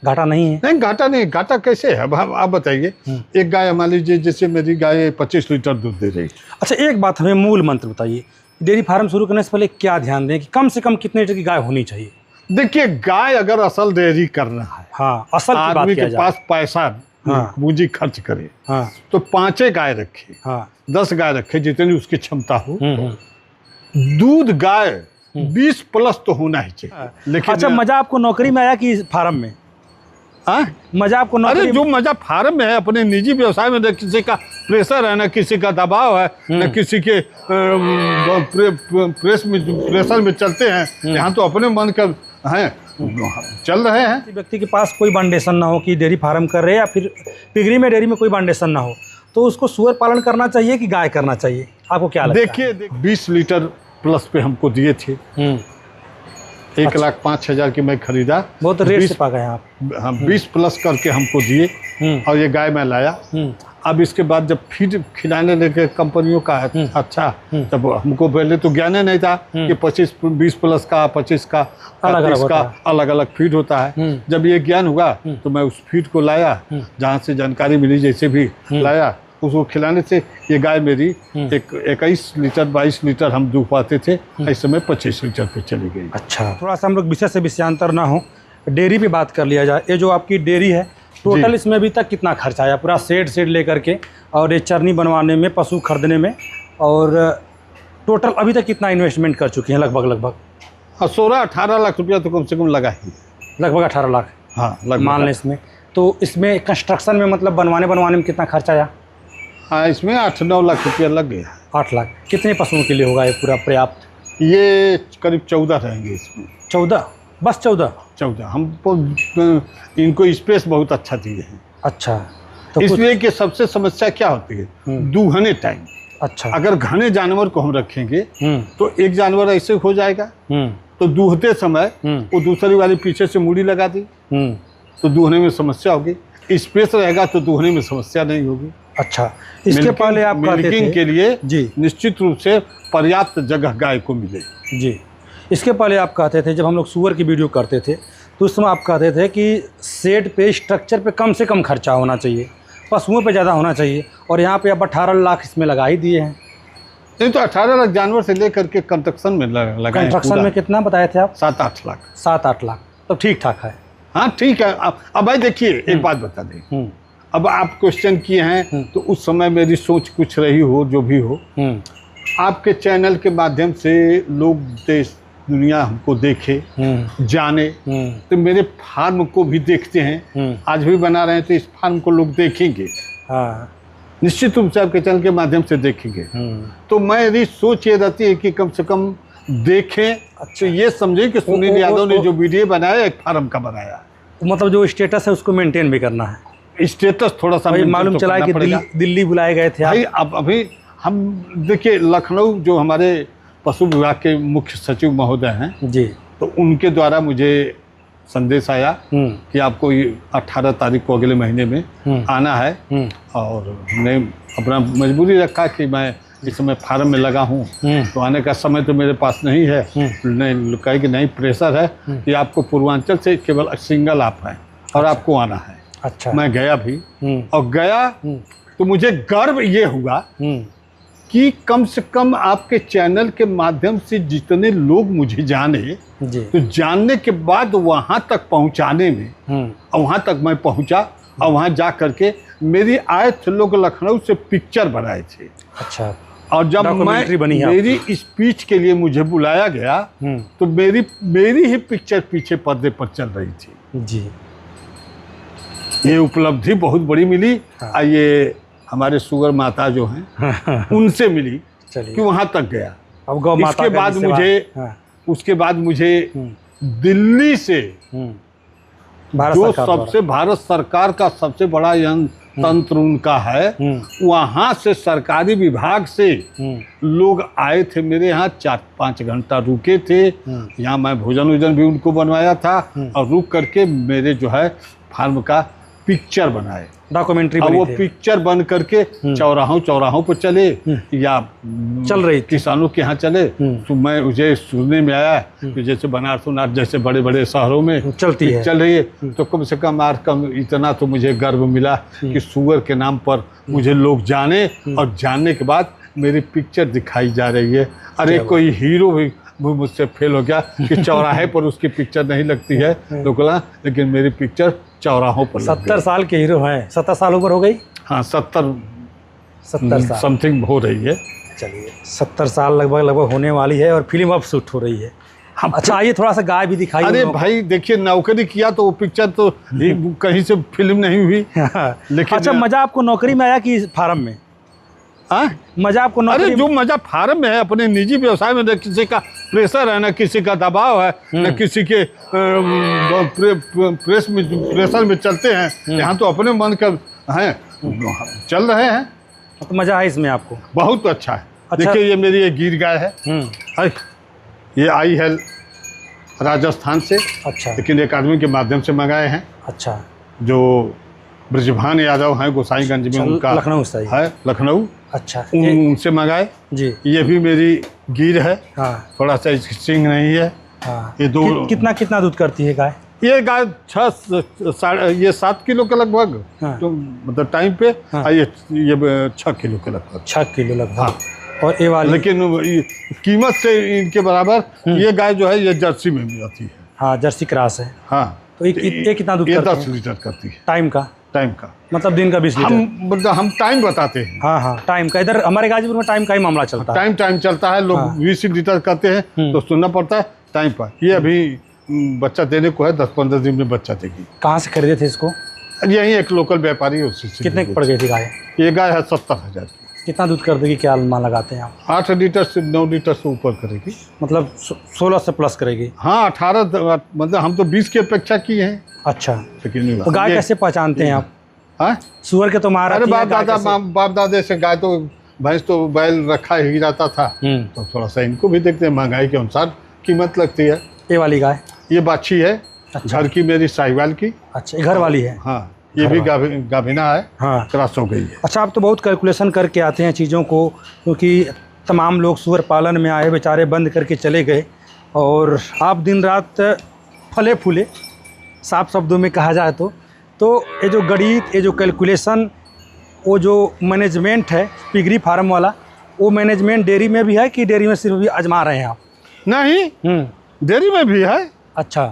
घाटा नहीं है? नहीं घाटा नहीं, घाटा कैसे है? अब आप बताइए, एक गाय मान लीजिए, जैसे मेरी गाय 25 लीटर दूध दे रही। अच्छा, एक बात हमें मूल मंत्र बताइए, डेयरी फार्म शुरू करने से पहले क्या ध्यान दें कि कम से कम कितने लीटर की गाय होनी चाहिए? देखिए, गाय अगर असल डेयरी करना है, हाँ, असल की बात आदमी किया के जाए, पास पैसा हाँ, पूंजी खर्च करे, हाँ, तो 5 गाय रखे, हाँ, 10 गाय रखे, जितनी उसकी क्षमता हो। दूध गाय 20 प्लस तो होना ही चाहिए। लेकिन अच्छा, मजा आपको नौकरी में आया कि फार्म में? मजा आपको नौकरी? अरे जो मजा फार्म में है, अपने निजी व्यवसाय में, न किसी का प्रेशर है, न किसी का दबाव है, न किसी के प्रेशर में चलते हैं। यहाँ तो अपने मन का है, चल रहे हैं। व्यक्ति के पास कोई बाउंडेशन ना हो कि डेयरी फार्म कर रहे हैं, या फिर पिगरी में डेयरी में कोई बाउंडेशन ना हो, तो उसको सुअर पालन करना चाहिए कि गाय करना चाहिए? आपको क्या लगता है? देखिए, 20 लीटर प्लस पे हमको दिए थे। 1,05,000 की मैं खरीदा। बहुत रेट से पा गए आप। हाँ, 20 प्लस करके हमको दिए और ये गाय मैं लाया। अब इसके बाद जब फीड खिलाने लगे कंपनियों का है, अच्छा, तब हमको पहले तो ज्ञान नहीं था कि 20 प्लस का, 25 का, 30 का अलग अलग फीड होता है। जब ये ज्ञान हुआ तो मैं उस फीड को लाया, जहाँ से जानकारी मिली, जैसे भी लाया, उसको खिलाने से ये गाय मेरी 21 लीटर 22 लीटर हम दूध पाते थे, इस समय 25 लीटर पे चली गई। अच्छा, थोड़ा सा हम लोग विषय से विषयांतर ना हो, डेयरी पे बात कर लिया जाए। ये जो आपकी डेयरी है, टोटल इसमें अभी तक कितना खर्च आया, पूरा सेड लेकर के, और ये चरनी बनवाने में, पशु खरीदने में, और टोटल अभी तक कितना इन्वेस्टमेंट कर चुके हैं? लगभग 16-18 लाख रुपया तो कम से कम लगा ही। लगभग 18 लाख? हाँ, लगभग मान लें इसमें। तो इसमें कंस्ट्रक्शन में, मतलब बनवाने में कितना खर्च आया? हाँ, इसमें 8-9 लाख रुपया लग गया। 8 लाख। कितने पशुओं के लिए होगा ये पूरा पर्याप्त? ये करीब 14 रहेंगे इसमें। 14? बस 14? हमको इनको स्पेस बहुत अच्छा दिए हैं। अच्छा, तो इसलिए कि सबसे समस्या क्या होती है, दूहने टाइम। अच्छा, अगर घने जानवर को हम रखेंगे तो एक जानवर ऐसे हो जाएगा, तो दूहते समय वो दूसरी वाली पीछे से मूड़ी लगा दी, तो दूहने में समस्या होगी। स्पेस रहेगा तो दूहने में समस्या नहीं होगी। अच्छा, इसके पहले आप कहते थे के लिए जी, निश्चित रूप से पर्याप्त जगह गाय को मिले। जी, इसके पहले आप कहते थे, जब हम लोग सुअर की वीडियो करते थे, तो उस समय आप कहते थे कि सेट पे, स्ट्रक्चर पे कम से कम खर्चा होना चाहिए, पशुओं पे ज़्यादा होना चाहिए, और यहाँ पे आप 18 लाख इसमें लगा ही दिए हैं। नहीं तो 18 लाख जानवर से लेकर के कंस्ट्रक्शन में लगा। कंस्ट्रक्शन में कितना बताए थे आप? 7-8 लाख। 7-8 लाख, तो ठीक ठाक है। हाँ ठीक है। अब भाई देखिए, एक बात बता दें, अब आप क्वेश्चन किए हैं तो उस समय मेरी सोच कुछ रही हो, जो भी हो, आपके चैनल के माध्यम से लोग देश दुनिया हमको देखे, जाने, तो मेरे फार्म को भी देखते हैं। आज भी बना रहे हैं तो इस फार्म को लोग देखेंगे। हाँ, निश्चित रूप से आपके चैनल के माध्यम से देखेंगे। तो मेरी सोच ये रहती है कि कम से कम देखें। अच्छा, तो ये समझे कि सुनील यादव ने जो वीडियो बनाया एक फार्म का बनाया, मतलब जो स्टेटस है उसको मेंटेन भी करना है। स्टेटस थोड़ा सा मालूम चला कि दिल्ली बुलाए गए थे भाई। अब अभी हम देखिए, लखनऊ जो हमारे पशु विभाग के मुख्य सचिव महोदय हैं जी, तो उनके द्वारा मुझे संदेश आया कि आपको 18 तारीख को अगले महीने में आना है, और हमने अपना मजबूरी रखा कि मैं इस समय फार्म में लगा हूँ, तो आने का समय तो मेरे पास नहीं है। नहीं कहे कि नहीं, प्रेशर है कि आपको पूर्वांचल से केवल सिंगल आप हैं और आपको आना है। अच्छा, मैं गया भी, और गया तो मुझे गर्व ये हुआ कि कम से कम आपके चैनल के माध्यम से जितने लोग मुझे जाने, तो जानने के बाद वहाँ तक पहुँचाने में, और वहाँ तक मैं पहुँचा, और वहाँ जा करके मेरी आए थे लोग लखनऊ से पिक्चर बनाए थे। अच्छा, और जब मेरी स्पीच के लिए मुझे बुलाया गया तो मेरी ही पिक्चर पीछे पर्दे पर चल रही थी जी। ये उपलब्धि बहुत बड़ी मिली। हाँ। ये हमारे सुगर माता जो हैं उनसे मिली कि वहाँ तक गया। अब गौ माता इसके बाद मुझे उसके बाद मुझे दिल्ली से जो सबसे भारत सरकार का सबसे बड़ा तंत्र उनका है, वहाँ से सरकारी विभाग से लोग आए थे मेरे यहाँ, 4-5 घंटा रुके थे। यहाँ मैं भोजन भी उनको बनवाया था, और रुक करके मेरे जो है फार्म का पिक्चर बनाए, डॉक्यूमेंट्री अब बनी वो थी। पिक्चर बन करके चौराहों पर चले या चल रही थी। किसानों के यहाँ चले। तो मैं मुझे सुनने में आया कि जैसे बनारस जैसे बड़े बड़े शहरों में चलती है। चल रही है, तो कम से कम इतना तो मुझे गर्व मिला कि सुअर के नाम पर मुझे लोग जाने, और जानने के बाद मेरी पिक्चर दिखाई जा रही है। अरे कोई हीरो भी मुझसे फेल हो गया कि चौराहे पर उसकी पिक्चर नहीं लगती है लोकला, लेकिन मेरी पिक्चर चौराहों पर 70 साल के हीरो हैं। 70 साल उम्र हो गई? हाँ, 70 साल समथिंग हो रही है। चलिए, 70 साल लगभग होने वाली है और फिल्म अब शूट हो रही है। अच्छा, आइए थोड़ा सा गाय भी दिखाइए। अरे भाई देखिए, नौकरी किया तो वो पिक्चर तो कहीं से फिल्म नहीं हुई। लेकिन अच्छा, मजा आपको नौकरी में आया कि फार्म में? मजा आपको नौकरी? अरे जो मजा फार्म में है, अपने निजी व्यवसाय में, न किसी का प्रेशर है, न किसी का दबाव है, न किसी के प्रेशर में चलते हैं। यहाँ तो अपने मन का है, चल रहे हैं, तो मजा है इसमें आपको? बहुत अच्छा है। अच्छा। देखिए, ये मेरी एक गिर गाय है, ये आई है राजस्थान से। अच्छा। लेकिन एक आदमी के माध्यम से मंगाए हैं। अच्छा। जो ब्रजभान यादव हैं, गोसाईगंज में उनका लखनऊ है, लखनऊ। अच्छा। उनसे मंगाए जी। ये भी मेरी गिर है। हाँ। थोड़ा सा इसकी सींग नहीं है। हाँ। ये दो कितना दूध करती है गाय? ये गाय 7 किलो के लगभग। हाँ। तो मतलब टाइम पे। हाँ। ये 6 किलो के लगभग। 6 किलो लगभग। हाँ। और ये वाली, लेकिन कीमत से इनके बराबर ये गाय जो है, ये जर्सी में भी आती है। हाँ, जर्सी क्रॉस है। हाँ। तो ये कितना दूध करती है? 10 लीटर करती है। टाइम का मतलब दिन का 20 लीटर। हम टाइम बताते हैं। हाँ हाँ, टाइम का। इधर हमारे गाजीपुर में टाइम का ही मामला चलता है। टाइम चलता है। लोग 20 लीटर करते हैं तो सुनना पड़ता है टाइम पर। ये अभी बच्चा देने को है, 10-15 दिन में बच्चा देगी। कहाँ से खरीदे थे इसको? यही एक लोकल व्यापारी है, उससे। कितने की पड़ गई थी गाय? ये गाय है 70,000 की। कितना दूध कर देगी? क्या अनुमान लगाते हैं आप? 8 लीटर से 9 लीटर से ऊपर करेगी। मतलब 16 से प्लस करेगी। हाँ, 18, मतलब हम तो 20 की अपेक्षा की है। अच्छा। लेकिन तो गाय कैसे पहचानते हैं आप? हाँ, सुअर के तो मारा। अरे बाप दादा से गाय तो, भैंस तो बैल रखा ही रहता था, तो थोड़ा सा इनको भी देखते हैं। महंगाई के अनुसार कीमत लगती है। ये वाली गाय, ये बाछी है। अच्छा। घर की मेरी साहिवाल की। अच्छा, घर वाली है। हाँ, ये भी गाभिना है। हाँ, क्रॉस हो गई है। अच्छा, आप तो बहुत कैलकुलेशन करके आते हैं चीज़ों को, क्योंकि तमाम लोग सुअर पालन में आए, बेचारे बंद करके चले गए, और आप दिन रात फले फूले, साफ शब्दों में कहा जाए तो ये जो गणित, ये जो कैलकुलेशन, वो जो मैनेजमेंट है पिगरी फार्म वाला, वो मैनेजमेंट डेयरी में भी है कि डेयरी में सिर्फ भी आजमा रहे हैं आप? नहीं, डेयरी में भी है। अच्छा।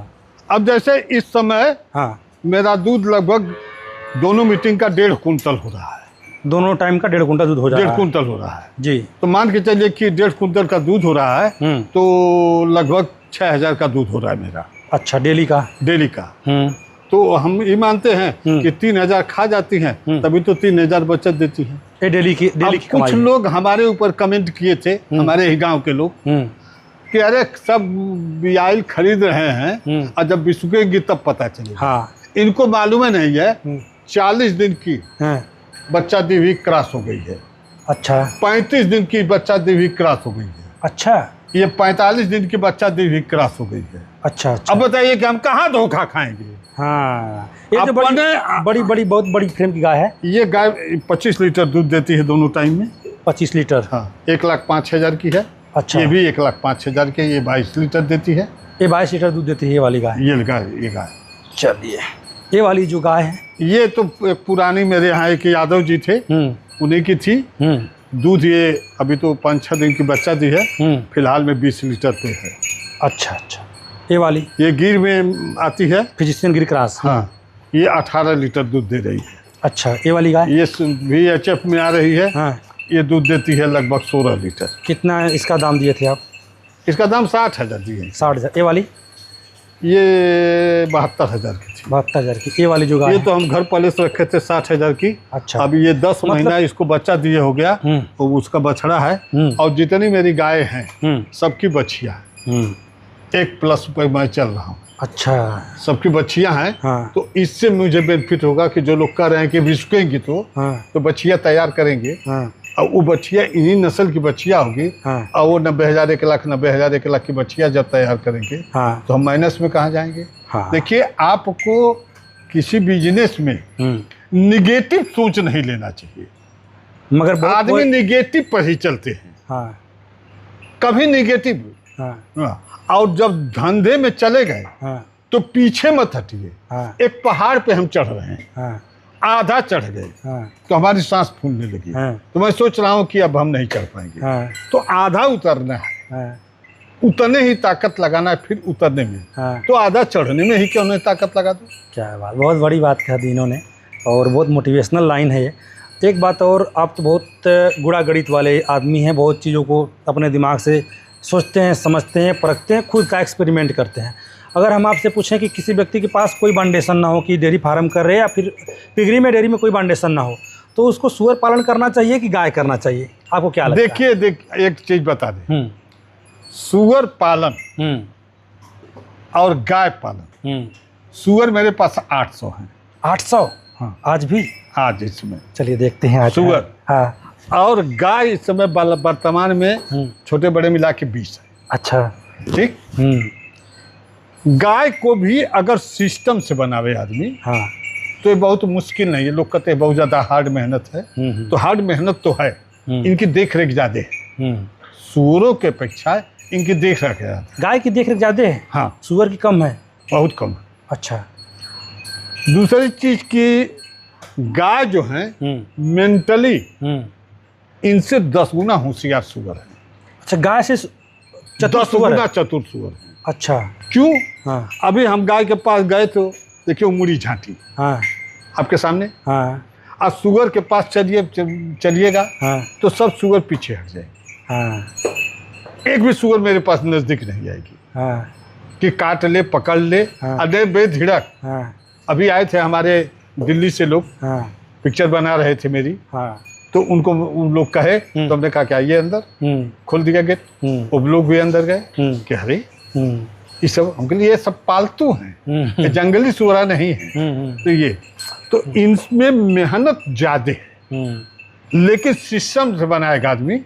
अब जैसे इस समय, हाँ, मेरा दूध लगभग दोनों मीटिंग का 1.5 कुंटल हो रहा है। दोनों टाइम का 1.5 कुंटल दूध हो रहा है? 1.5 कुंटल हो रहा है जी। तो मान के चलिए कि 1.5 कुंटल का दूध हो रहा है, तो लगभग 6,000 का दूध हो रहा है मेरा। अच्छा, डेली का। तो हम ये मानते हैं कि 3,000 खा जाती हैं, तभी तो 3,000 बचत देती हैं। ये डेली की कुछ लोग हमारे ऊपर कमेंट किए थे, हमारे ही गांव के लोग, कि अरे सब बियाइल खरीद रहे हैं, और जब बिसुकेगी तब पता चलेगा। हाँ। इनको मालूम है नहीं है, 40 दिन की बच्चा दी हुई क्रॉस हो गई है। अच्छा। 35 दिन की बच्चा दी हुई क्रॉस हो गई है। अच्छा। ये 45 दिन की बच्चा दी हुई क्रॉस हो गई है। अच्छा। अब बताइए कि हम कहाँ धोखा खाएंगे? हाँ, ये जो बड़ी बहुत बड़ी फ्रेम की गाय है। ये गाय 25 लीटर दूध देती है दोनों टाइम में। 25 लीटर? हाँ, 1,05,000 की है। अच्छा। ये भी 1,05,000 की, ये 22 लीटर देती है। ये 22 लीटर दूध देती है ये वाली गाय? ये गाय। चलिए, ये वाली जो गाय है, ये तो एक पुरानी, मेरे यहाँ एक यादव जी थे, उन्हीं की थी। दूध ये अभी तो 5-6 दिन की बच्चा दी है, फिलहाल में 20 लीटर पे है। अच्छा। ये वाली, ये गिर में आती है, फिजिशियन गिर क्रॉस। हाँ, ये 18 लीटर दूध दे रही है। अच्छा। ये वाली गाय, ये भी HF में आ रही है। हाँ। ये दूध देती है लगभग 16 लीटर। कितना इसका दाम दिए थे आप? इसका दाम 60,000 दिए। 60,000। ये वाली, ये 72,000 की थी। 72,000 की। ये वाली जो गाय, ये तो हम घर पहले से रखे थे 60,000 की। अच्छा। अभी ये 10 महीना इसको बच्चा दिए हो गया, तो उसका बछड़ा है। और जितनी मेरी गाय हैं, सबकी बछिया है। 1+ पे मैं चल रहा हूँ। अच्छा। सबकी बच्चियां हैं। हाँ। तो इससे मुझे बेनिफिट होगा कि जो लोग कह रहे हैं कि बिसुकेंगी तो बच्चियां तैयार करेंगे। हाँ। और वो बच्चियां इन्हीं नस्ल की बच्चियां होगी। हाँ। और वो 90,000 1 लाख की बच्चियां जब तैयार करेंगे, हाँ, तो हम माइनस में कहाँ जाएंगे? हाँ। देखिए, आपको किसी बिजनेस में निगेटिव सोच नहीं लेना चाहिए, मगर आदमी निगेटिव पर ही चलते हैं। हाँ, कभी निगेटिव। हाँ, और जब धंधे में चले गए हाँ, तो पीछे मत हटिए। हाँ, एक पहाड़ पे हम चढ़ रहे हैं, हाँ, आधा चढ़ गए हाँ, तो हमारी सांस फूलने लगी, हाँ, तो मैं सोच रहा हूँ कि अब हम नहीं चढ़ पाएंगे। हाँ, तो आधा उतरना है, हाँ, उतरने ही ताकत लगाना है, फिर उतरने में। हाँ। तो आधा चढ़ने में ही क्यों नहीं ताकत लगा दो। क्या बात, बहुत बड़ी बात कह दी इन्होंने और बहुत मोटिवेशनल लाइन है ये। एक बात और, आप तो बहुत गुणा गणित वाले आदमी हैं, बहुत चीज़ों को अपने दिमाग से सोचते हैं, समझते हैं, परखते हैं, खुद का एक्सपेरिमेंट करते हैं। अगर हम आपसे पूछें कि किसी व्यक्ति के पास कोई बाउंडेशन ना हो कि डेयरी फार्म कर रहे हैं या फिर पिगरी में डेयरी में कोई बाउंडेशन ना हो, तो उसको सूअर पालन करना चाहिए कि गाय करना चाहिए, आपको क्या लगता है? देखिए एक चीज़ बता दें, सूअर पालन और गाय पालन, सूअर मेरे पास 800 हैं। 800? हाँ, आज भी? आज इसमें चलिए देखते हैं आज सूअर। हाँ, और गाय इस समय वर्तमान में छोटे बड़े मिला के 20 है। अच्छा, ठीक। गाय को भी अगर सिस्टम से बनावे आदमी, हाँ, तो ये बहुत मुश्किल नहीं है। लोग कहते हैं बहुत ज़्यादा हार्ड मेहनत है, तो हार्ड मेहनत तो है, इनकी देख रेख ज़्यादा है। सूअरों के अपेक्षा इनकी देख रेख है। गाय की देख रेख ज़्यादा है, हाँ, सूअर की कम है। बहुत कम। अच्छा। दूसरी चीज़ की, गाय जो है मेंटली इनसे 10 गुना होशियार सूअर है। अच्छा, गाय से 10 गुना चतुर सूअर है। अच्छा, क्यों? हाँ, अभी हम गाय के पास गए तो देखिए मुड़ी झांटी, हाँ, आपके सामने। हाँ, आज सूअर के पास चलिएगा, हाँ, तो सब सूअर पीछे हट जाएंगे। हाँ, एक भी सूअर मेरे पास नजदीक नहीं आएगी हाँ, कि काट ले, पकड़ ले। हाँ, अरे बेधड़क। हाँ, अभी आए थे हमारे दिल्ली से लोग, हाँ, पिक्चर बना रहे थे मेरी, हाँ, तो उनको उन लोग कहे, तो हमने कहा कि आइए अंदर, खोल दिया गेट। वो लोग भी अंदर गए कि अरे ये सब हमके लिए, ये सब पालतू हैं, ये जंगली सूअरा नहीं है। तो ये तो इनमें मेहनत ज्यादा है, लेकिन सिस्टम से बनाएगा आदमी।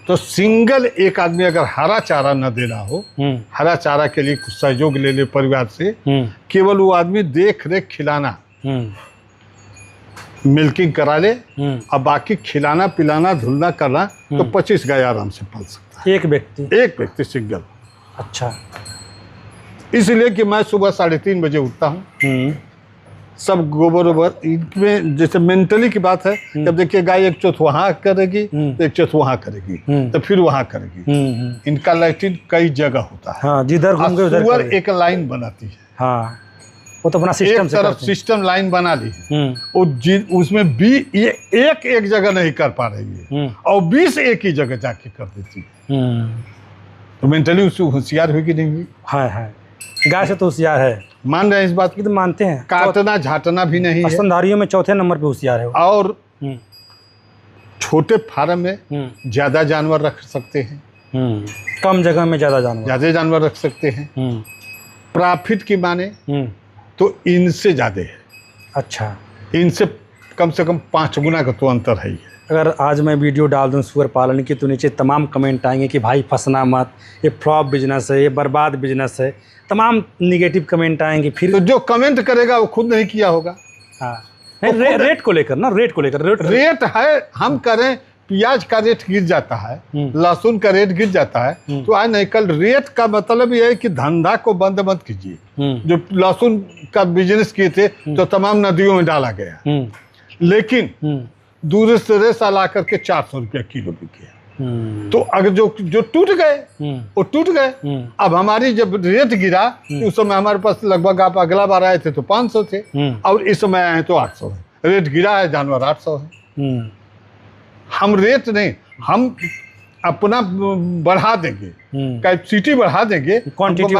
तो सिंगल एक आदमी अगर हरा चारा न दे रहा हो, हरा चारा के लिए कुछ सहयोग ले ले परिवार से, केवल वो आदमी देख रेख खिलाना, मिल्किंग करा ले, और बाकी खिलाना पिलाना धुलना करना, तो 25 गाय आराम से पाल सकता है एक व्यक्ति सिंगल। अच्छा, इसलिए कि मैं सुबह 3:30 बजे उठता हूँ, सब गोबर वोबर इनमें, जैसे मेंटली की बात है, जब देखिए गाय एक चौथ वहाँ करेगी तो एक चौथ वहाँ करेगी, तो फिर वहाँ करेगी। इनका लाइटिन कई जगह होता है। हाँ, जिधर घूम गए उधर सूअर एक लाइन बनाती है। हाँ, वो तो अपना सिस्टम से तरफ सिस्टम लाइन बना ली है, उसमें भी ये एक जगह नहीं कर पा रही है, और 20 एक ही जगह जाके कर देती है। तो मेंटली उससे होशियार हुई कि नहीं हुई? है। गाय से तो होशियार है, मान रहे हैं इस बात की? तो मानते हैं। काटना झाटना भी नहीं है, स्तनधारियों में चौथे नंबर पे होशियार है। और छोटे फार्म में ज्यादा जानवर रख सकते हैं, कम जगह में ज्यादा जानवर रख सकते हैं। प्रॉफिट की माने तो इनसे ज्यादा है। अच्छा, इनसे कम से कम 5 गुना का तो अंतर है ही है। अगर आज मैं वीडियो डाल दूं सूअर पालन की, तो नीचे तमाम कमेंट आएंगे कि भाई फंसना मत, ये फ्लॉप बिजनेस है, ये बर्बाद बिजनेस है, तमाम निगेटिव कमेंट आएंगे। फिर तो जो कमेंट करेगा वो खुद नहीं किया होगा। हाँ, नहीं, रेट को लेकर ना, रेट है। हम करें, प्याज का रेट गिर जाता है, लहसुन का रेट गिर जाता है, तो आज नहीं कल रेट का मतलब ये है कि धंधा को बंद मत कीजिए। जो लहसुन का बिजनेस किए थे तो तमाम नदियों में डाला गया, लेकिन दूसरे साल आकर के 400 रुपया किलो बिके। तो अगर जो टूट गए वो टूट गए। अब हमारी जब रेट गिरा तो उस समय हमारे पास लगभग, आप अगला बार आए थे तो 500 थे, और इस समय आए तो 800 है। रेट गिरा है, जानवर 800 है। हम रेट नहीं, हम अपना बढ़ा देंगे, कैपेसिटी बढ़ा देंगे, क्वांटिटी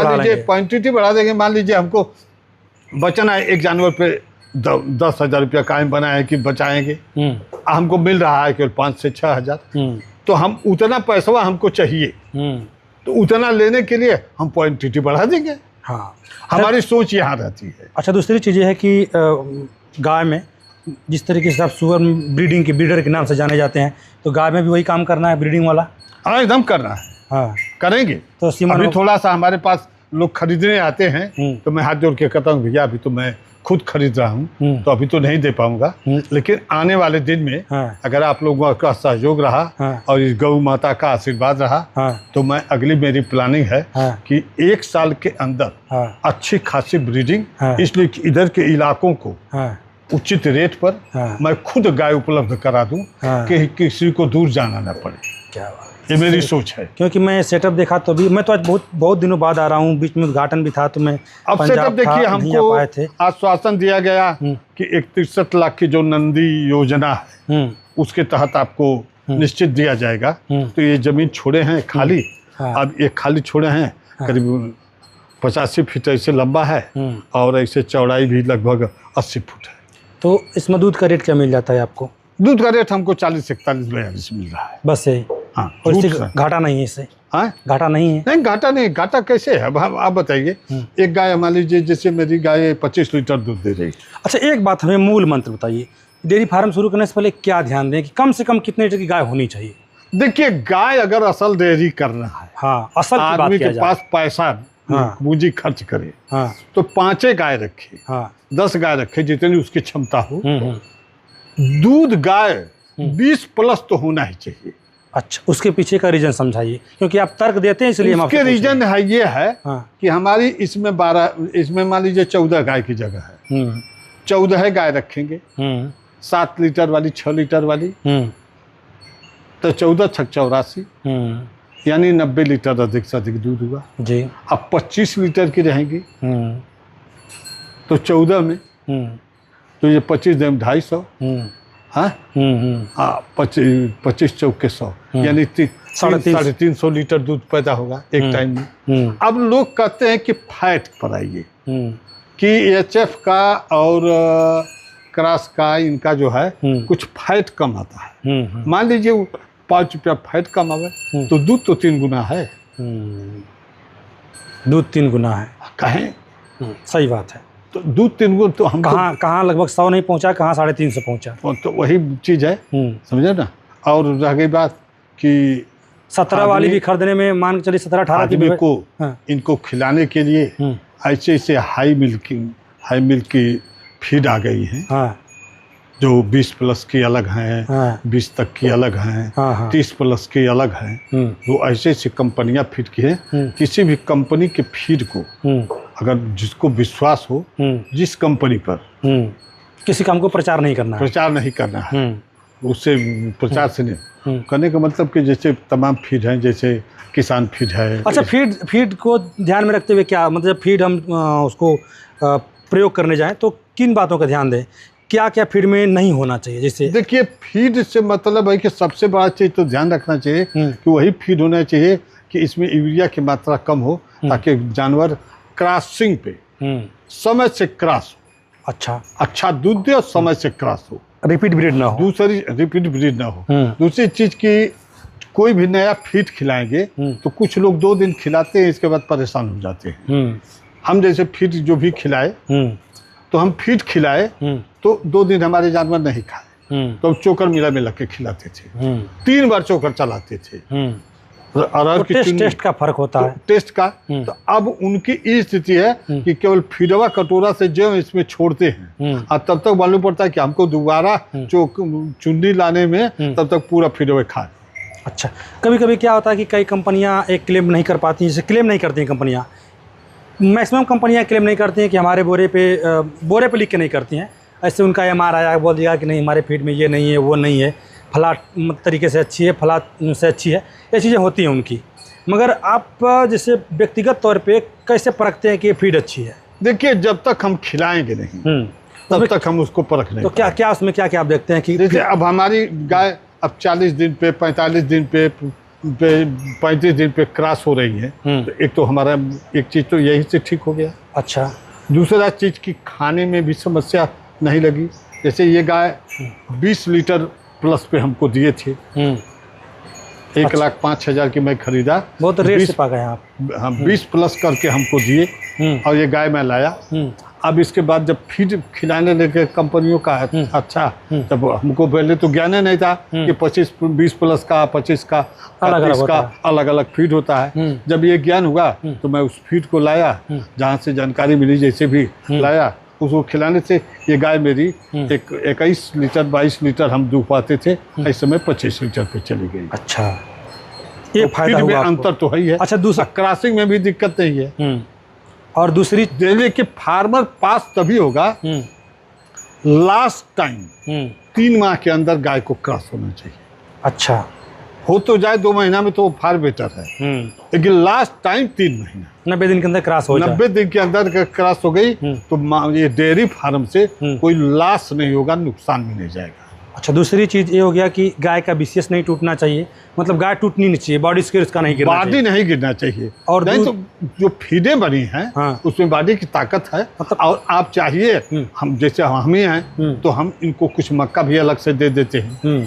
बढ़ा देंगे। मान लीजिए हमको बचना है एक जानवर पे 10,000 रुपया कायम बनाए कि बचाएंगे, हमको मिल रहा है केवल 5 से 6 हज़ार, तो हम उतना पैसा हमको चाहिए, तो उतना लेने के लिए हम क्वांटिटी बढ़ा देंगे। हाँ, हमारी सोच यहाँ रहती है। अच्छा, दूसरी चीज़ ये है कि गाय में जिस तरीके से आप सुअर ब्रीडिंग के ब्रीडर के नाम से जाने जाते हैं, तो गाय में भी वही काम करना है, ब्रीडिंग वाला? हाँ, एकदम करना है। हाँ, करेंगे। तो अभी थोड़ा सा हमारे पास लोग खरीदने आते हैं, तो मैं हाथ जोड़ के कहता हूँ भैया अभी तो मैं खुद खरीद रहा हूँ, तो अभी तो नहीं दे पाऊंगा, लेकिन आने वाले दिन में अगर आप लोगों का सहयोग रहा और इस गौ माता का आशीर्वाद रहा, तो मैं अगली मेरी प्लानिंग है कि 1 साल के अंदर अच्छी खासी ब्रीडिंग, इसलिए इधर के इलाकों को उचित रेट पर मैं खुद गाय उपलब्ध करा दूं कि किसी को दूर जाना ना पड़े। क्या बात, ये मेरी सोच है। क्योंकि मैं सेटअप देखा तो भी मैं तो आज बहुत दिनों बाद आ रहा हूँ, बीच में उद्घाटन भी था तो मैं अब सेटअप देखिए, हमको आश्वासन दिया गया कि 63 लाख की जो नंदी योजना है उसके तहत आपको निश्चित दिया जाएगा। तो ये जमीन छोड़े हैं खाली, अब ये खाली छोड़े हैं करीब 85 फीट ऐसे लंबा है और ऐसे चौड़ाई भी लगभग 80 फुट है। तो इसमें दूध का रेट क्या मिल जाता है आपको? दूध का रेट हमको 40-41 मिल रहा है, बस यही। हाँ, और इससे घाटा नहीं है, इससे घाटा नहीं है? नहीं, घाटा नहीं। घाटा कैसे है अब आप बताइए। एक गाय मान लीजिए, जैसे मेरी गाय 25 लीटर दूध दे रही। अच्छा, एक बात हमें मूल मंत्र बताइए, डेयरी फार्म शुरू करने से पहले क्या ध्यान दें कि कम से कम कितने लीटर की गाय होनी चाहिए? देखिए, गाय अगर असल डेयरी करना है, असल आदमी के पास पैसा पूंजी खर्च करे, तो 5 गाय रखे, 10 गाय रखे, जितनी उसकी क्षमता हो। दूध गाय 20+ तो होना ही चाहिए। अच्छा, उसके पीछे का रीजन समझाइए, क्योंकि आप तर्क देते हैं इसलिए। उसके रीजन है ये है कि हमारी इसमें मान लीजिए 14 गाय की जगह है, 14 गाय रखेंगे, 7 लीटर वाली, 6 लीटर वाली, तो 14 × 6 = 84, यानी 90 लीटर अधिक से अधिक दूध हुआ जी। अब 25 लीटर की रहेंगी तो 14 में, तो ये 25 दें 250, हाँ, 25 चौके 100, यानी 350 लीटर दूध पैदा होगा एक टाइम में। अब लोग कहते हैं कि फैट पर आइए कि HF का और क्रॉस का, इनका जो है कुछ फैट कम आता है। मान लीजिए 5 रुपया फैट कम आवे तो दूध तो 3 गुना है। दूध 3 गुना है, कहें सही बात है। तो दूध 3 गुना तो हम कहाँ लगभग 100 नहीं पहुंचा, कहाँ 350 पहुंचा, तो वही चीज़ है, समझे ना। और रह गई बात कि 17 वाली भी खरीदने में मान के चलिए 17-18 की को इनको खिलाने के लिए ऐसे हाई मिल्क की फीड आ गई है, जो 20+ की अलग हैं, 20 तक की अलग हैं, 30+ की अलग हैं। वो ऐसे कंपनियां फीड की हैं। किसी भी कंपनी के फीड को अगर जिसको विश्वास हो जिस कंपनी पर, किसी काम को प्रचार नहीं करना है, उससे प्रचार से नहीं करने का मतलब कि जैसे तमाम फीड हैं, जैसे किसान फीड है। अच्छा, फीड को ध्यान में रखते हुए क्या मतलब, फीड हम उसको प्रयोग करने जाएं तो किन बातों का ध्यान दें, क्या क्या फीड में नहीं होना चाहिए? जैसे देखिए, फीड से मतलब है कि सबसे बड़ा चीज़ तो ध्यान रखना चाहिए कि वही फीड होना चाहिए कि इसमें यूरिया की मात्रा कम हो, ताकि जानवर क्रॉसिंग पे समय से क्रॉस हो, अच्छा दूध दे और समय से क्रॉस हो, रिपीट ब्रीड ना हो। दूसरी चीज़ की कोई भी नया फीड खिलाएंगे तो कुछ लोग 2 दिन खिलाते हैं, इसके बाद परेशान हो जाते हैं। हम जैसे फीड जो भी खिलाए, तो हम फीड खिलाए तो 2 दिन हमारे जानवर नहीं खाए, तो हम चोकर मिला में लग के खिलाते थे, 3 बार चोकर चलाते थे। तो टेस्ट का फर्क होता है, टेस्ट का। तो अब उनकी स्थिति है कि केवल फीडवा कटोरा से जो इसमें छोड़ते हैं, और तब तक मालूम पड़ता है कि हमको दोबारा चुन्नी लाने में तब तक पूरा फीडवा खाए। अच्छा, कभी कभी क्या होता है कि कई कंपनियां एक क्लेम नहीं कर पाती, जैसे क्लेम नहीं करती हैं कंपनियां, मैक्सिमम कंपनियां क्लेम नहीं करती हैं कि हमारे बोरे पे लिख के नहीं करती हैं। ऐसे उनका MR आया, बोल दिया कि नहीं हमारे फीड में ये नहीं है, वो नहीं है, फला तरीके से अच्छी है, फला से अच्छी है, ये चीज़ें होती हैं उनकी। मगर आप जैसे व्यक्तिगत तौर पे कैसे परखते हैं कि ये फीड अच्छी है? देखिए, जब तक हम खिलाएंगे नहीं तब तक हम उसको परख नहीं। तो क्या उसमें क्या आप देखते हैं कि जैसे अब हमारी गाय अब 40 दिन पे, 45 दिन पे, 35 दिन पे क्रॉस हो रही है, तो एक तो हमारा एक चीज़ तो यही से ठीक हो गया। अच्छा, दूसरा चीज़ की खाने में भी समस्या नहीं लगी। जैसे ये गाय 20 लीटर प्लस पे हमको दिए थे, 1,05,000 की मैं खरीदा, बहुत रेट से पा गए आप। हम 20+ करके हमको दिए और ये गाय मैं लाया। अब इसके बाद जब फीड खिलाने लगे कंपनियों का, अच्छा, तब हमको पहले तो ज्ञान नहीं था कि 20+ का, 25 का, 30 का अलग अलग फीड होता है। जब ये ज्ञान हुआ तो मैं उस फीड को लाया, जहाँ से जानकारी मिली जैसे भी लाया, उसको खिलाने से ये गाय मेरी 21 लीटर 22 लीटर हम दूध पाते थे, इस समय 25 लीटर पे चली गई। अच्छा, ये तो फायदा फीड में हुआ अंतर तो है ही है। अच्छा, दूसरा क्रॉसिंग में भी दिक्कत नहीं है। और दूसरी देखिए कि फार्मर पास तभी होगा लास्ट टाइम 3 माह के अंदर गाय को क्रॉस होना चाहिए। अच्छा, हो तो जाए 2 महीना में तो फार बेटर है, लेकिन लास्ट टाइम 3 महीना 90 दिन के अंदर क्रॉस हो जाए। 90 दिन के अंदर क्रॉस हो गई तो ये डेयरी फार्म से कोई लॉस नहीं होगा, नुकसान भी नहीं जाएगा। अच्छा, दूसरी चीज़ ये हो गया कि गाय का विशेष नहीं टूटना चाहिए, मतलब गाय टूटनी नहीं चाहिए, बॉडी स्केल उसका नहीं गिरना चाहिए। बॉडी नहीं गिरना चाहिए। और नहीं तो जो फीडें बनी हैं हाँ। उसमें बॉडी की ताकत है। मतलब और आप चाहिए हम जैसे हम ही हैं तो हम इनको कुछ मक्का भी अलग से दे देते हैं,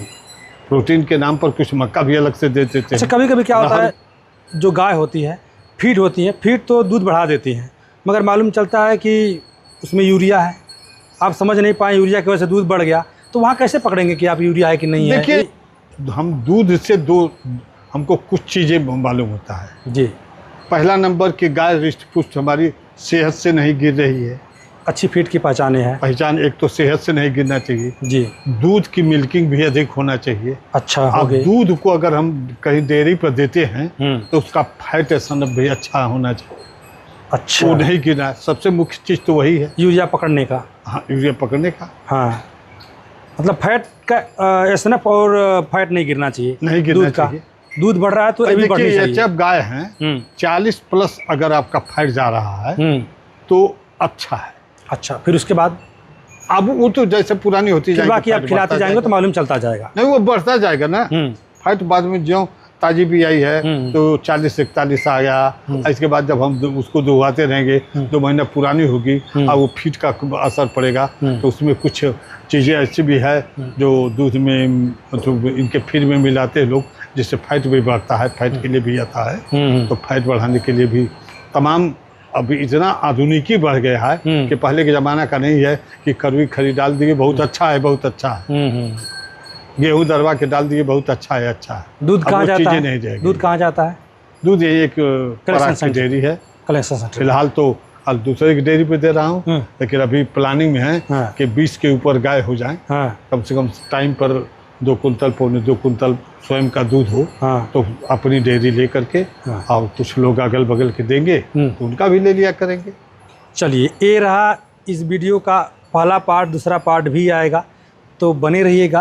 प्रोटीन के नाम पर कुछ मक्का भी अलग से दे देते हैं। अच्छा, कभी कभी क्या होता है, जो गाय होती है फीड होती है, फीड तो दूध बढ़ा देती है, मगर मालूम चलता है कि उसमें यूरिया है, आप समझ नहीं पाए, यूरिया की वजह से दूध बढ़ गया, तो वहाँ कैसे पकड़ेंगे कि आप यूरिया है कि नहीं है? देखिए हम दूध से हमको कुछ चीज़ें मालूम होता है जी। पहला नंबर कि गाय रिष्ट पुष्ट हमारी सेहत से नहीं गिर रही है, अच्छी फीड की पहचान। एक तो सेहत से नहीं गिरना चाहिए जी। दूध की मिल्किंग भी अधिक होना चाहिए। अच्छा, हो अब गई। दूध को अगर हम कहीं डेयरी पर देते हैं तो उसका फैट एसनफ भी अच्छा होना चाहिए। अच्छा, वो नहीं गिरना, सबसे मुख्य चीज़ तो वही है, यूरिया पकड़ने का। हाँ यूरिया पकड़ने का। हाँ, मतलब फैट का एसएनएफ और फैट नहीं गिरना चाहिए, नहीं गिरना दूध का। चाहिए। दूध बढ़ रहा है तो ये भी बढ़नी चाहिए। जब गाय हैं 40 प्लस अगर आपका फैट जा रहा है तो अच्छा है। अच्छा, फिर उसके बाद अब वो तो जैसे पुरानी होती जाएगी, बाकी आप खिलाते जाएंगे तो मालूम चलता जाएगा। नहीं वो बढ़ता जाएगा ना। फैट बाद में जो ताजी भी आई है तो 40-41 आ गया। इसके बाद जब हम उसको दुहवाते रहेंगे 2 महीना पुरानी होगी और वो फीड का असर पड़ेगा तो उसमें कुछ चीज़ें ऐसी भी है जो दूध में मतलब इनके फीड में मिलाते हैं लोग, जिससे फैट भी बढ़ता है, फैट के लिए भी आता है। तो फैट बढ़ाने के लिए भी तमाम अभी इतना आधुनिकी बढ़ गया है कि पहले के ज़माना का नहीं है कि कड़वी खरी डाल दिए बहुत अच्छा है, बहुत अच्छा है, गेहूँ दरवा के डाल दिए बहुत अच्छा है, अच्छा है। दूध कहाँ जाता है? नहीं जाएगी। दूध कहाँ जाता है? दूध ये एक डेयरी है, कलेक्शन सेंटर। फिलहाल तो दूसरे की डेयरी पे दे रहा हूँ, लेकिन अभी प्लानिंग में है कि 20 के ऊपर गाय हो जाए, कम से कम टाइम पर 2 कुंतल पौने 2 कुंतल स्वयं का दूध हो तो अपनी डेयरी ले करके और कुछ लोग अगल बगल के देंगे तो उनका भी ले लिया करेंगे। चलिए, ये रहा इस वीडियो का पहला पार्ट, दूसरा पार्ट भी आएगा, तो बने रहिएगा।